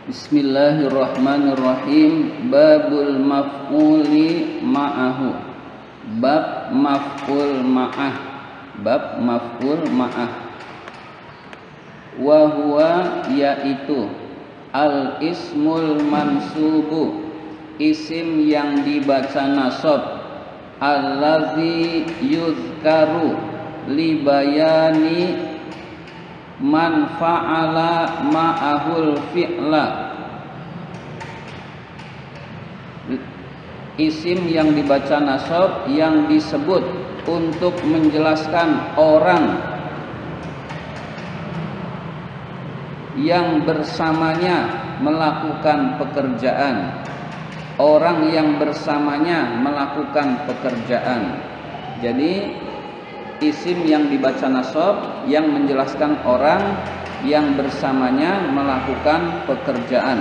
Bismillahirrahmanirrahim. Babul maf'uli ma'ahu. Bab maf'ul ma'ah. Bab maf'ul ma'ah. Wa huwa yaitu al ismul mansubu, isim yang dibaca nasab, allazi yuzkaru li bayani man fa'ala ma'ahul fi'la. Isim yang dibaca nasab yang disebut untuk menjelaskan orang yang bersamanya melakukan pekerjaan. Orang yang bersamanya melakukan pekerjaan. Jadi isim yang dibaca nasab yang menjelaskan orang yang bersamanya melakukan pekerjaan.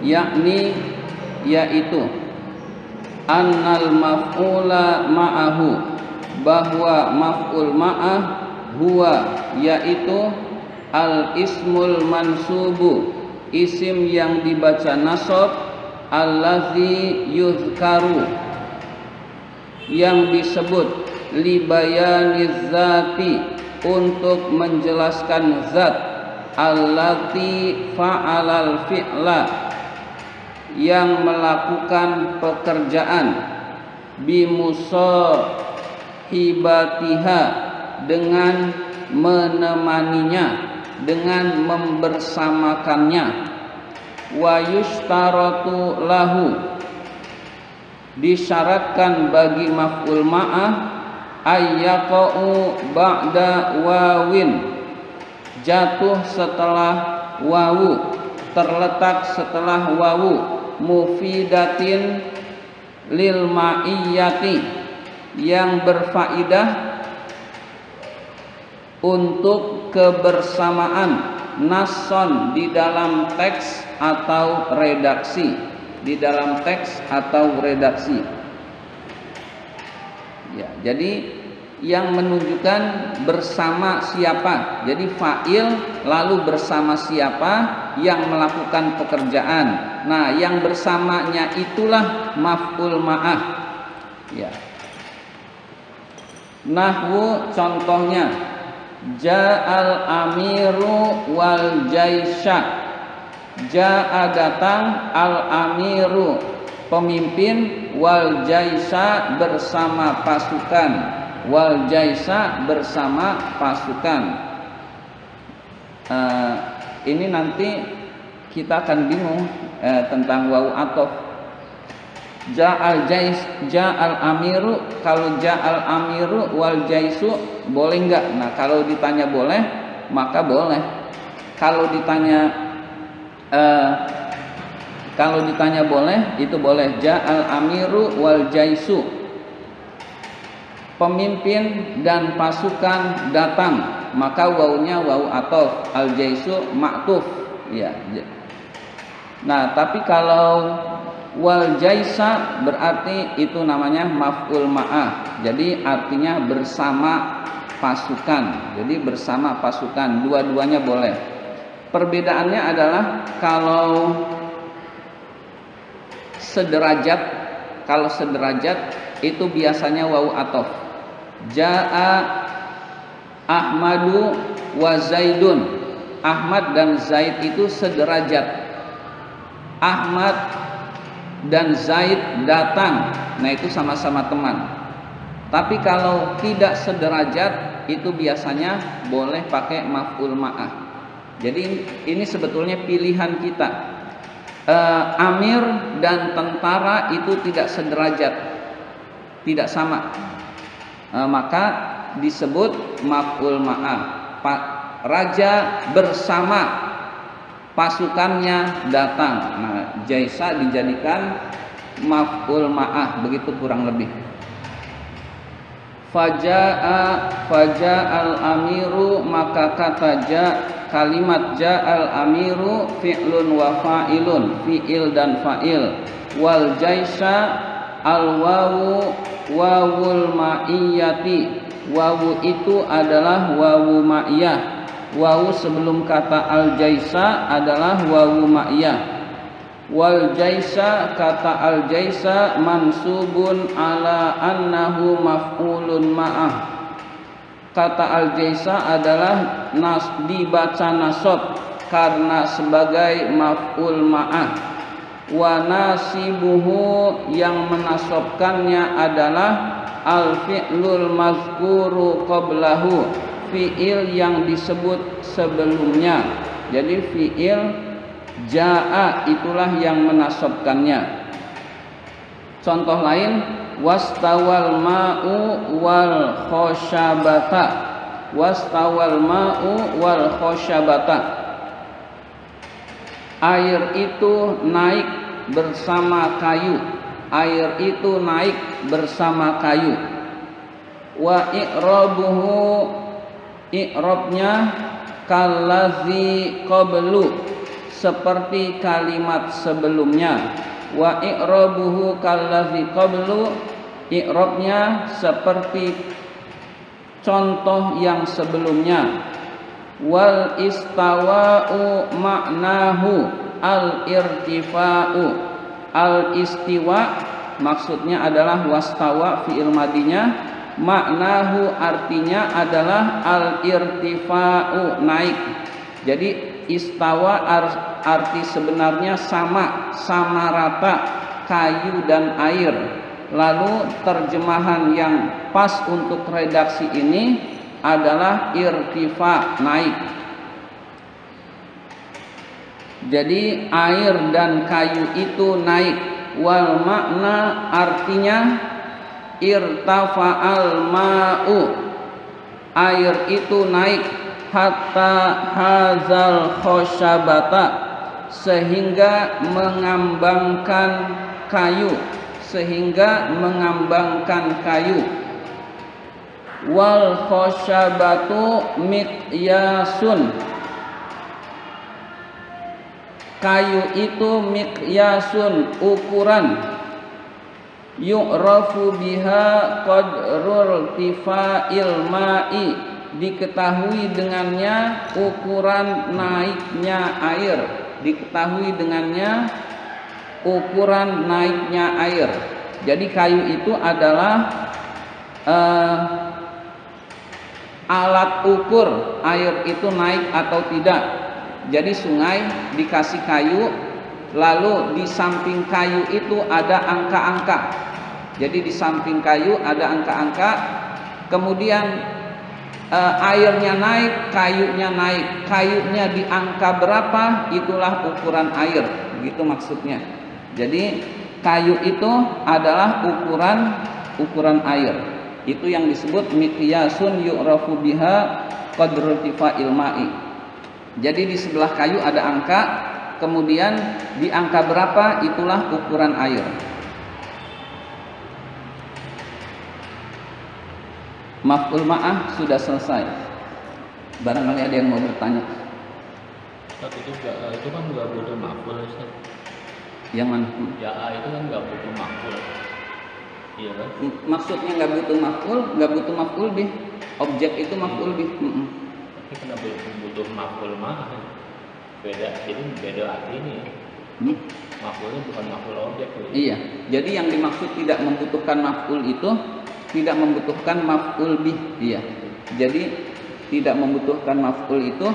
Yakni yaitu annal maf'ula ma'ahu, bahwa maf'ul ma'ah huwa yaitu al ismul mansubu, isim yang dibaca nasab, allazi yuzkaru yang disebut, li bayaniz zati untuk menjelaskan zat, allati fa'alal fi'la yang melakukan pekerjaan, bimusahibatiha dengan menemaninya, dengan membersamakannya. Wa yustaratu lahu, disyaratkan bagi maf'ul ma'ah, ayyaqa'u ba'da wawin, jatuh setelah wawu, terletak setelah wawu, mufidatin lil ma'iyyati, yang berfaidah untuk kebersamaan, nasson di dalam teks atau redaksi, di dalam teks atau redaksi. Ya, jadi yang menunjukkan bersama siapa. Jadi fa'il lalu bersama siapa yang melakukan pekerjaan. Nah, yang bersamanya itulah maf'ul ma'ah. Ya. Nahwu contohnya, ja'al amiru wal jaisha. Ja'a datang, al amiru pemimpin, wal jaisha bersama pasukan, wal jaisa bersama pasukan. Ini nanti kita akan bingung tentang wawu athof. Ja'al jais, ja'al amiru, kalau ja'al amiru wal jaisu boleh enggak? Nah, kalau ditanya boleh, maka boleh. Kalau ditanya boleh, itu boleh. Ja'al amiru wal jaisu, pemimpin dan pasukan datang, maka wawunya wawu athof, al jaisu ma'tuf. Ya. Nah, tapi kalau wal jaisa berarti itu namanya maf'ul ma'ah. Jadi artinya bersama pasukan. Jadi bersama pasukan, dua-duanya boleh. Perbedaannya adalah kalau sederajat itu biasanya wawu athof. Ja'a Ahmadu wa Zaidun. Ahmad dan Zaid itu sederajat. Ahmad dan Zaid datang, nah itu sama-sama teman. Tapi kalau tidak sederajat, itu biasanya boleh pakai maf'ul ma'ah. Jadi ini sebetulnya pilihan kita. Amir dan tentara itu tidak sederajat, tidak sama, maka disebut maf'ul ma'ah. Raja bersama pasukannya datang, nah jaisa dijadikan maf'ul ma'ah, begitu kurang lebih. Faja'al amiru, maka kata kalimat ja'al amiru fi'lun wa fa'ilun, fi'il dan fa'il. Wal jaisa al wawu wawul ma'iyati. Wawu itu adalah wawu ma'iyah. Wawu sebelum kata al-jaisa adalah wawu ma'iyah. Wal jaisa, kata al jaisa mansubun ala annahu maf'ulun ma'ah. Kata al jaisa adalah dibaca nasab karena sebagai maf'ul ma'ah. Wa nasibuhu, yang menasabkannya adalah al fi'lul mazkuru qablahu, fi'il yang disebut sebelumnya. Jadi fi'il ja'a itulah yang menasabkannya. Contoh lain, wastawal ma'u wal khosyabata. Wastawal ma'u wal khosyabata. Air itu naik bersama kayu. Air itu naik bersama kayu. Wa i'rabuhu, i'rabnya kallazi qablu, seperti kalimat sebelumnya. Wa i'rabuhu kallazi qablu, i'rabnya seperti contoh yang sebelumnya. Wal istawa'u ma'nahu al-irtifa'u. Al-istiwa maksudnya adalah wastawa fi'il madinya, maknahu artinya adalah al-irtifa'u, naik. Jadi istawa arti sebenarnya sama rata kayu dan air. Lalu terjemahan yang pas untuk redaksi ini adalah irtifa, naik. Jadi air dan kayu itu naik. Wal makna artinya irtafa'al ma'u, air itu naik, hatta hazal khosyabata, sehingga mengambangkan kayu, sehingga mengambangkan kayu. Wal khosyabatu miqyasun, kayu itu miqyasun, ukuran. Yu'rafu biha qadrul tifa'il ma'i, diketahui dengannya ukuran naiknya air. Diketahui dengannya ukuran naiknya air. Jadi kayu itu adalah alat ukur air itu naik atau tidak. Jadi sungai dikasih kayu, lalu di samping kayu itu ada angka-angka. Jadi di samping kayu ada angka-angka, kemudian airnya naik, kayunya naik. Kayunya di angka berapa, itulah ukuran air. Begitu maksudnya. Jadi kayu itu adalah ukuran air. Itu yang disebut miqyasun yu'rafu biha qadrul tifa'il ma'i. Jadi di sebelah kayu ada angka, kemudian di angka berapa itulah ukuran air. Maf'ul ma'ah sudah selesai. Barangkali ada yang mau bertanya. Itu kan nggak butuh maf'ul, Ustaz. Yang mana? Ya itu kan nggak butuh maf'ul. Iya kan? Maksudnya nggak butuh maf'ul bih. Objek itu maf'ul bih. Tapi kenapa butuh maf'ul ma'ah? Beda, jadi beda artinya. Maf'ulnya bukan maf'ul objek. Iya. Jadi yang dimaksud tidak membutuhkan maf'ul itu tidak membutuhkan maf'ul bih. Iya. Jadi tidak membutuhkan maf'ul itu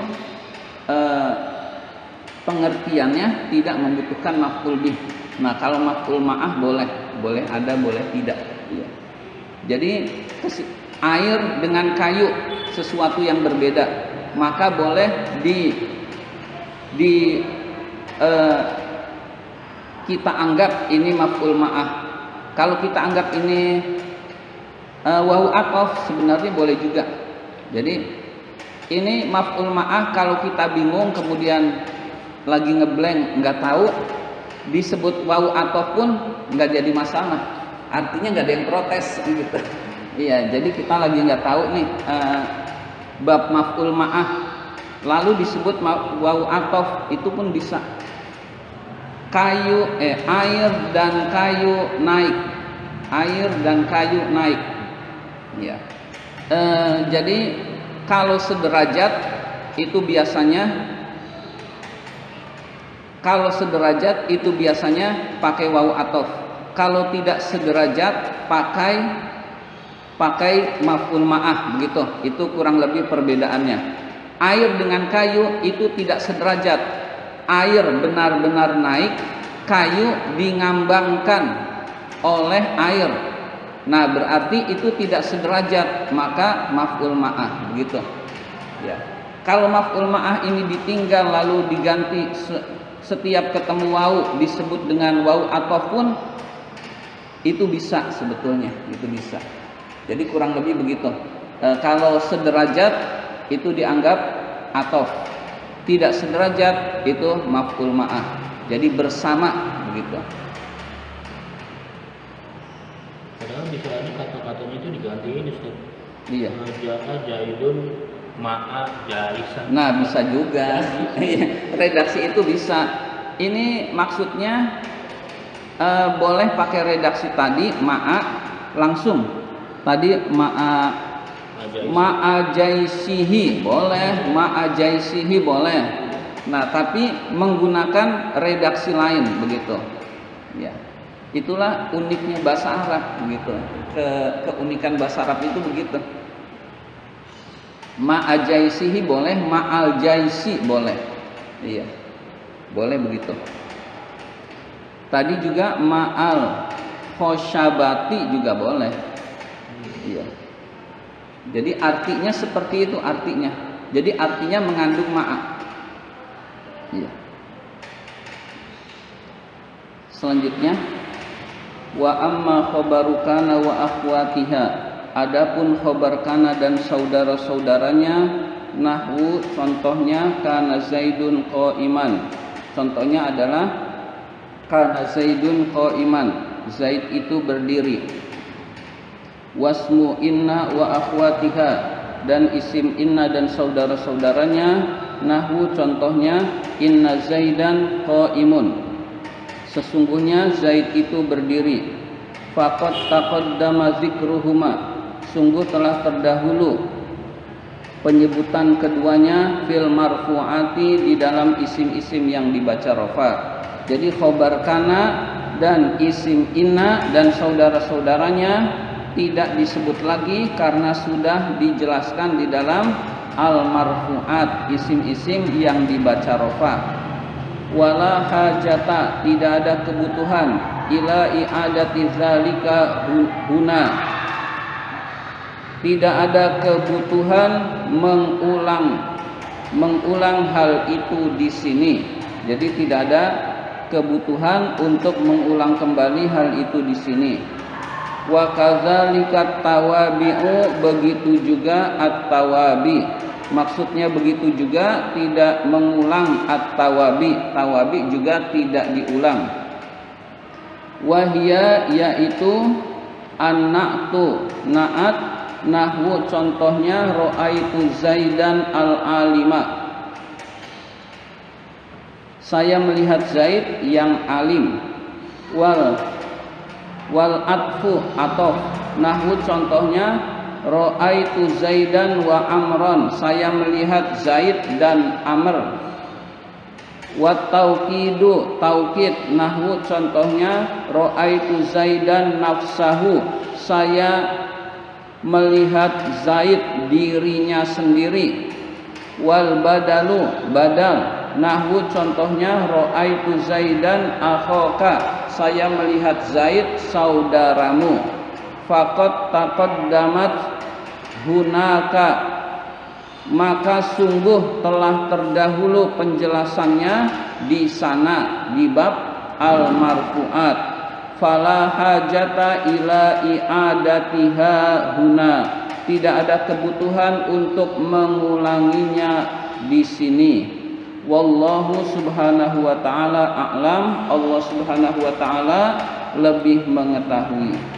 pengertiannya tidak membutuhkan maf'ul bih. Nah, kalau maf'ul ma'ah boleh ada, boleh tidak. Iya. Jadi air dengan kayu sesuatu yang berbeda, maka boleh kita anggap ini maf'ul ma'ah. Kalau kita anggap ini wawu ataf, sebenarnya boleh juga. Jadi ini maf'ul ma'ah, kalau kita bingung kemudian lagi ngeblank nggak tahu, disebut wawu ataf pun nggak jadi masalah. Artinya nggak ada yang protes gitu. Iya, jadi kita lagi nggak tahu nih bab maf'ul ma'ah, lalu disebut wawu ataf, itu pun bisa. Air dan kayu naik. air dan kayu naik. Ya. Jadi kalau sederajat itu biasanya pakai wawu atof. Kalau tidak sederajat pakai maf'ul ma'ah begitu. Itu kurang lebih perbedaannya. Air dengan kayu itu tidak sederajat. Air benar-benar naik, kayu dingambangkan oleh air. Nah, berarti itu tidak sederajat, maka maf'ul ma'ah begitu. Ya. Kalau maf'ul ma'ah ini ditinggal lalu diganti setiap ketemu wawu disebut dengan wawu atof pun itu bisa sebetulnya, itu bisa. Jadi kurang lebih begitu. Kalau sederajat itu dianggap atof, tidak sederajat itu maf'ul ma'ah. Jadi bersama begitu. Padahal bisa aja kata-katanya itu digantiin Ustaz. Iya. Ja'a Zaidun ma'a Jaisan. Nah, bisa juga. Redaksi itu bisa. Ini maksudnya boleh pakai redaksi tadi ma'a langsung. Tadi ma'a jaisihi boleh, ma'a jaisihi boleh. Nah, tapi menggunakan redaksi lain begitu. Ya. Itulah uniknya bahasa Arab begitu. Keunikan bahasa Arab itu begitu. Ma'a jaisihi boleh, ma'al jaisi boleh. Iya. Boleh begitu. Tadi juga ma'al khosyabati juga boleh. Iya. Jadi artinya seperti itu artinya. Jadi artinya mengandung ma'a. Iya. Selanjutnya wa amma khabaru kana wa akhwatiha. Adapun khabar kana dan saudara-saudaranya, nahwu contohnya kana Zaidun qa'iman. Contohnya adalah kana Zaidun qa'iman. Zaid itu berdiri. Wasmu inna wa akhwatiha, dan isim inna dan saudara-saudaranya, nahwu contohnya inna Zaidan qa'imun. Sesungguhnya Zaid itu berdiri. Faqad taqaddama dzikruhuma, sungguh telah terdahulu penyebutan keduanya fil marfu'ati di dalam isim-isim yang dibaca rafa. Jadi khobar kana dan isim inna dan saudara-saudaranya tidak disebut lagi karena sudah dijelaskan di dalam al-marfu'at, isim-isim yang dibaca rafa. Wala hajata, tidak ada kebutuhan ila i'adati zalika huna, tidak ada kebutuhan mengulang hal itu di sini. Jadi tidak ada kebutuhan untuk mengulang kembali hal itu di sini. Wa kadzalika tawabi'u, begitu juga at-tawabi. Maksudnya begitu juga tidak mengulang at-tawabi. Tawabi juga tidak diulang. Wahia, yaitu an-na'tu, na'at, nahwu contohnya ra'aitu Zaidan al-alima. Saya melihat Zaid yang alim. Wal atfu atof, nahwu contohnya ra'aitu Zaidan wa Amran. Saya melihat Zaid dan Amr. Wa tauqidu, taukid, nahwu contohnya ra'aitu Zaidan nafsahu. Saya melihat Zaid dirinya sendiri. Wal badalu, badal, nahwu contohnya ra'aitu Zaidan akhaka. Saya melihat Zaid saudaramu. Faqad taqaddamat hunaka, maka sungguh telah terdahulu penjelasannya di sana di bab al-marfu'at. Fala hajata ila i'adatiha huna, tidak ada kebutuhan untuk mengulanginya di sini. Wallahu subhanahu wa ta'ala a'lam. Allah subhanahu wa ta'ala lebih mengetahui.